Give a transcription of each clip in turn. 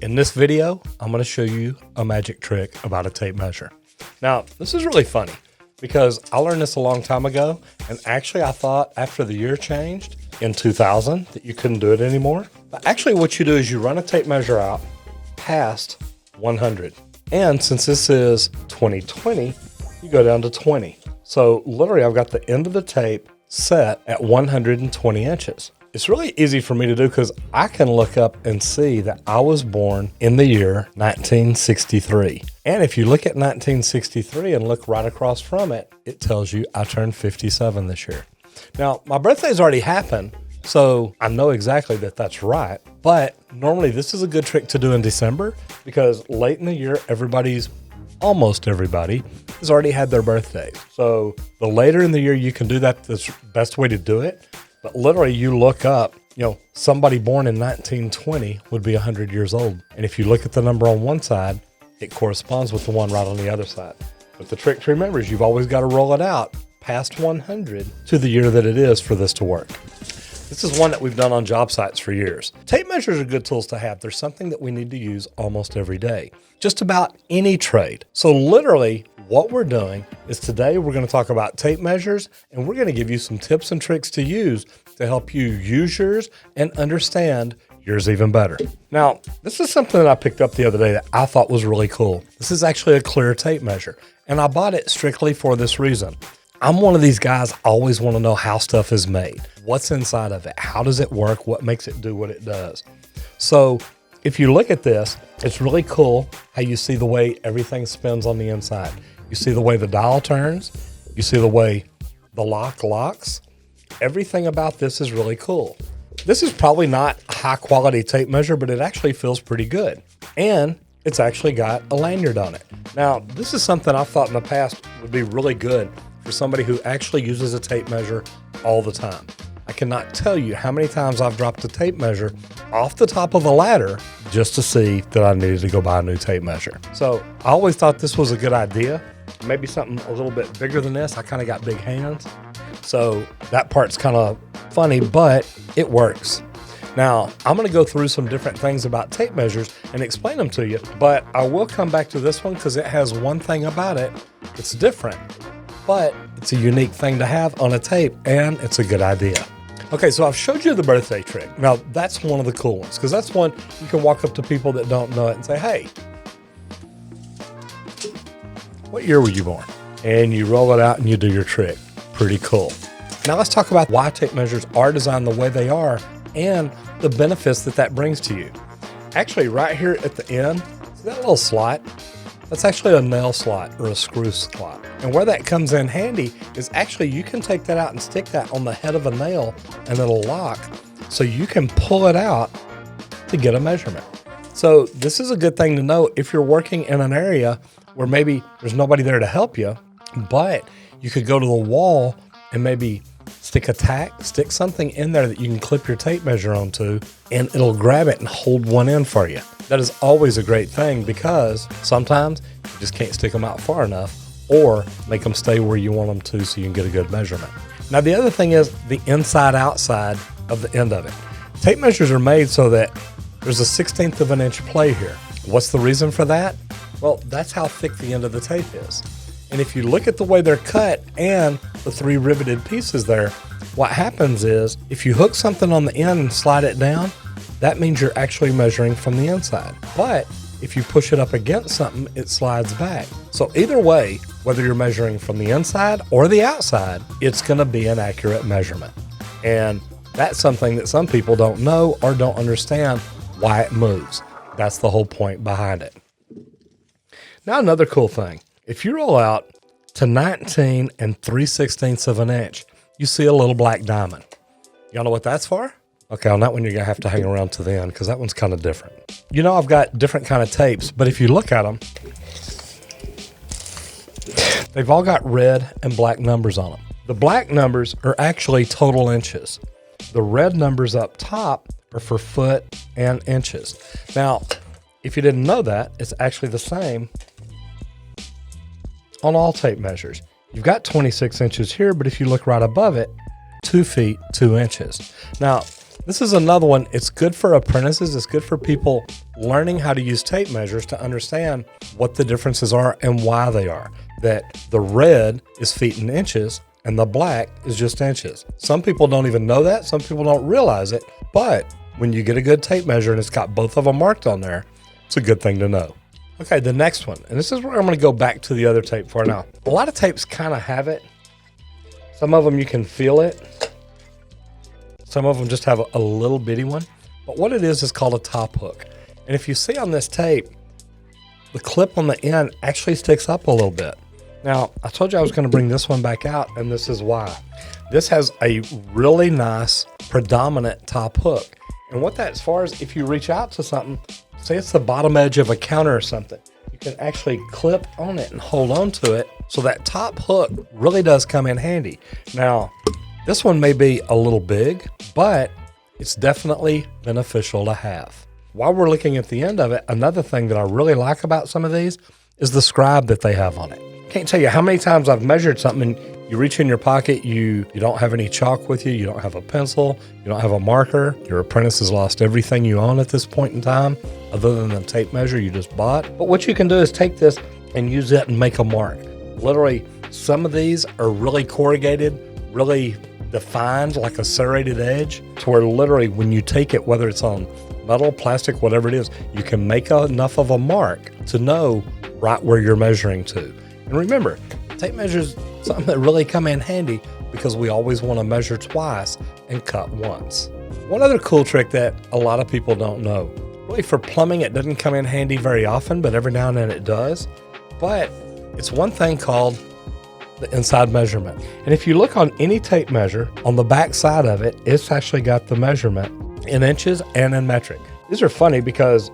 In this video, I'm going to show you a magic trick about a tape measure. Now, this is really funny because I learned this a long time ago, and actually I thought after the year changed in 2000 that you couldn't do it anymore. But actually what you do is you run a tape measure out past 100. And since this is 2020, you go down to 20. So literally I've got the end of the tape set at 120 inches. It's really easy for me to do because I can look up and see that I was born in the year 1963. And if you look at 1963 and look right across from it, it tells you I turned 57 this year. Now, my birthday's already happened, so I know exactly that that's right. But normally this is a good trick to do in December because late in the year, almost everybody has already had their birthdays. So the later in the year you can do that, the best way to do it. But literally you look up, somebody born in 1920 would be 100 years old. And if you look at the number on one side, it corresponds with the one right on the other side. But the trick to remember is you've always got to roll it out past 100 to the year that it is for this to work. This is one that we've done on job sites for years. Tape measures are good tools to have. They're something that we need to use almost every day, just about any trade. So literally what we're doing is today we're going to talk about tape measures, and we're going to give you some tips and tricks to use to help you use yours and understand yours even better. Now, this is something that I picked up the other day that I thought was really cool. This is actually a clear tape measure, and I bought it strictly for this reason. I'm one of these guys, I always want to know how stuff is made. What's inside of it? How does it work? What makes it do what it does? So if you look at this, it's really cool how you see the way everything spins on the inside. You see the way the dial turns. You see the way the lock locks. Everything about this is really cool. This is probably not a high quality tape measure, but it actually feels pretty good. And it's actually got a lanyard on it. Now, this is something I've thought in the past would be really good for somebody who actually uses a tape measure all the time. I cannot tell you how many times I've dropped a tape measure off the top of a ladder just to see that I needed to go buy a new tape measure. So I always thought this was a good idea. Maybe something a little bit bigger than this. I kind of got big hands. So that part's kind of funny, but it works. Now, I'm going to go through some different things about tape measures and explain them to you, but I will come back to this one because it has one thing about it that's different. But it's a unique thing to have on a tape, and it's a good idea. Okay, so I've showed you the birthday trick. Now, that's one of the cool ones, because that's one you can walk up to people that don't know it and say, hey, what year were you born? And you roll it out and you do your trick. Pretty cool. Now let's talk about why tape measures are designed the way they are and the benefits that brings to you. Actually, right here at the end, see that little slot? That's actually a nail slot or a screw slot. And where that comes in handy is actually you can take that out and stick that on the head of a nail and it'll lock. So you can pull it out to get a measurement. So this is a good thing to know if you're working in an area where maybe there's nobody there to help you, but you could go to the wall and maybe stick something in there that you can clip your tape measure onto, and it'll grab it and hold one in for you. That is always a great thing because sometimes you just can't stick them out far enough or make them stay where you want them to so you can get a good measurement. Now, the other thing is the inside-outside of the end of it. Tape measures are made so that there's a 1/16 of an inch play here. What's the reason for that? Well, that's how thick the end of the tape is. And if you look at the way they're cut and the 3 riveted pieces there, what happens is if you hook something on the end and slide it down, that means you're actually measuring from the inside. But if you push it up against something, it slides back. So either way, whether you're measuring from the inside or the outside, it's going to be an accurate measurement. And that's something that some people don't know or don't understand why it moves. That's the whole point behind it. Now, another cool thing. If you roll out to 19 3/16 of an inch, you see a little black diamond. Y'all know what that's for? Okay, on that one, you're going to have to hang around to the end because that one's kind of different. I've got different kind of tapes, but if you look at them, they've all got red and black numbers on them. The black numbers are actually total inches. The red numbers up top are for foot and inches. Now, if you didn't know that, it's actually the same on all tape measures. You've got 26 inches here, but if you look right above it, 2 feet, 2 inches. Now, This is another one. It's good for apprentices. It's good for people learning how to use tape measures to understand what the differences are and why they are. That the red is feet and inches and the black is just inches. Some people don't even know that. Some people don't realize it. But when you get a good tape measure and it's got both of them marked on there, it's a good thing to know. Okay, the next one. And this is where I'm going to go back to the other tape for now. A lot of tapes kind of have it. Some of them you can feel it. Some of them just have a little bitty one. But what it is called a top hook. And if you see on this tape, the clip on the end actually sticks up a little bit. Now, I told you I was going to bring this one back out, and this is why. This has a really nice predominant top hook. And what that, as far as if you reach out to something, say it's the bottom edge of a counter or something, you can actually clip on it and hold on to it. So that top hook really does come in handy. Now, this one may be a little big, but it's definitely beneficial to have. While we're looking at the end of it, another thing that I really like about some of these is the scribe that they have on it. Can't tell you how many times I've measured something and you reach in your pocket, you don't have any chalk with you, you don't have a pencil, you don't have a marker, your apprentice has lost everything you own at this point in time, other than the tape measure you just bought. But what you can do is take this and use it and make a mark. Literally, some of these are really corrugated, really defined, like a serrated edge, to where literally when you take it, whether it's on metal, plastic, whatever it is, you can make enough of a mark to know right where you're measuring to. And remember, tape measures something that really come in handy because we always want to measure twice and cut once. One other cool trick that a lot of people don't know, really for plumbing, it doesn't come in handy very often, but every now and then it does. But it's one thing called the inside measurement. And if you look on any tape measure, on the back side of it, it's actually got the measurement in inches and in metric. These are funny because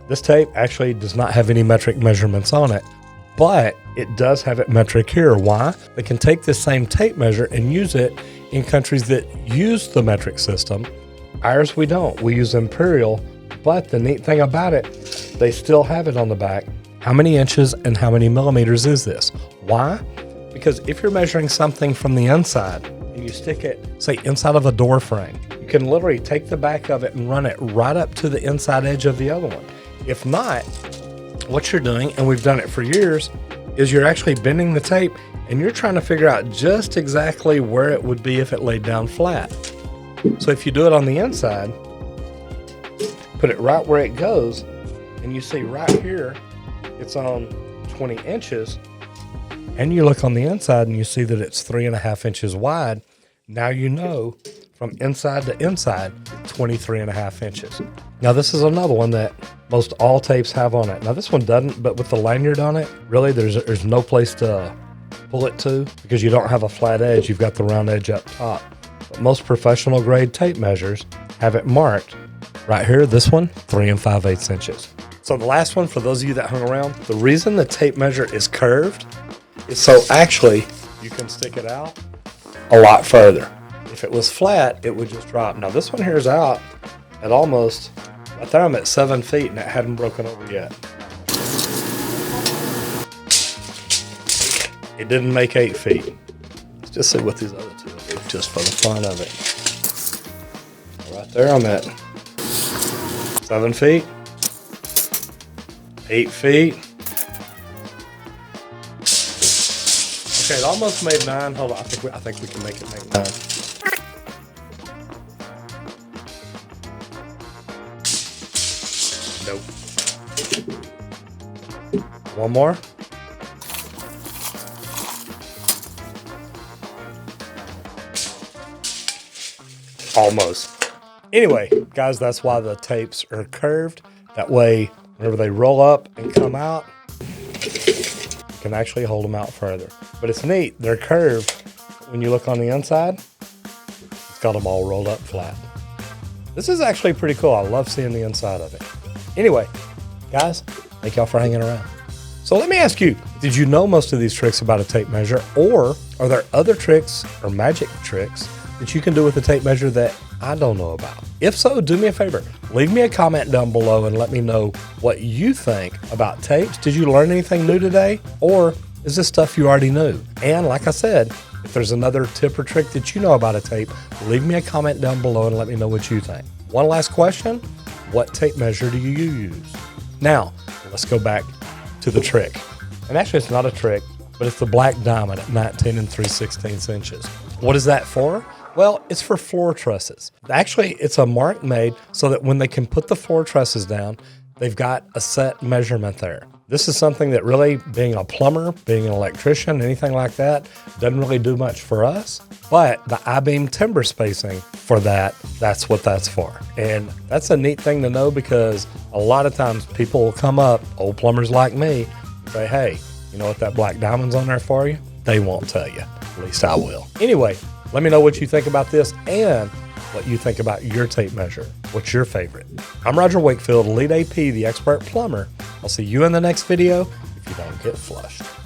this tape actually does not have any metric measurements on it, but it does have it metric here. Why? They can take this same tape measure and use it in countries that use the metric system. Ours, we don't. We use imperial, but the neat thing about it, they still have it on the back. How many inches and how many millimeters is this? Why? Because if you're measuring something from the inside and you stick it, say, inside of a door frame, you can literally take the back of it and run it right up to the inside edge of the other one. If not, what you're doing, and we've done it for years, is you're actually bending the tape and you're trying to figure out just exactly where it would be if it laid down flat. So if you do it on the inside, put it right where it goes, and you see right here, it's on 20 inches, and you look on the inside and you see that it's 3.5 inches wide. Now you know from inside to inside, 23.5 inches. Now this is another one that most all tapes have on it. Now this one doesn't, but with the lanyard on it, really there's no place to pull it to because you don't have a flat edge. You've got the round edge up top. But most professional grade tape measures have it marked right here. This one, 3 5/8 inches. So the last one, for those of you that hung around, the reason the tape measure is curved is so actually you can stick it out a lot further. If it was flat, it would just drop. Now this one here is out at almost, right there I'm at 7 feet and it hadn't broken over yet. It didn't make 8 feet. Let's just see what these other two do, just for the fun of it. Right there I'm at 7 feet, 8 feet. Okay, it almost made 9. Hold on, I think we can make it make 9. Nope. One more. Almost. Anyway, guys, that's why the tapes are curved. That way, whenever they roll up and come out, you can actually hold them out further. But it's neat. They're curved. When you look on the inside, it's got them all rolled up flat. This is actually pretty cool. I love seeing the inside of it. Anyway, guys, thank y'all for hanging around. So let me ask you, did you know most of these tricks about a tape measure, or are there other tricks or magic tricks that you can do with a tape measure that I don't know about? If so, do me a favor. Leave me a comment down below and let me know what you think about tapes. Did you learn anything new today? Or Is this stuff you already knew? And like I said, if there's another tip or trick that you know about a tape, leave me a comment down below and let me know what you think. One last question, what tape measure do you use? Now, let's go back to the trick. And actually it's not a trick, but it's the black diamond at 19 3/16 inches. What is that for? Well, it's for floor trusses. Actually, it's a mark made so that when they can put the floor trusses down, they've got a set measurement there. This is something that really, being a plumber, being an electrician, anything like that, doesn't really do much for us. But the I-beam timber spacing for that, that's what that's for. And that's a neat thing to know, because a lot of times people will come up, old plumbers like me, and say, hey, you know what that black diamond's on there for you? They won't tell you. At least I will. Anyway, let me know what you think about this and what you think about your tape measure. What's your favorite? I'm Roger Wakefield, Lead AP, the expert plumber. I'll see you in the next video if you don't get flushed.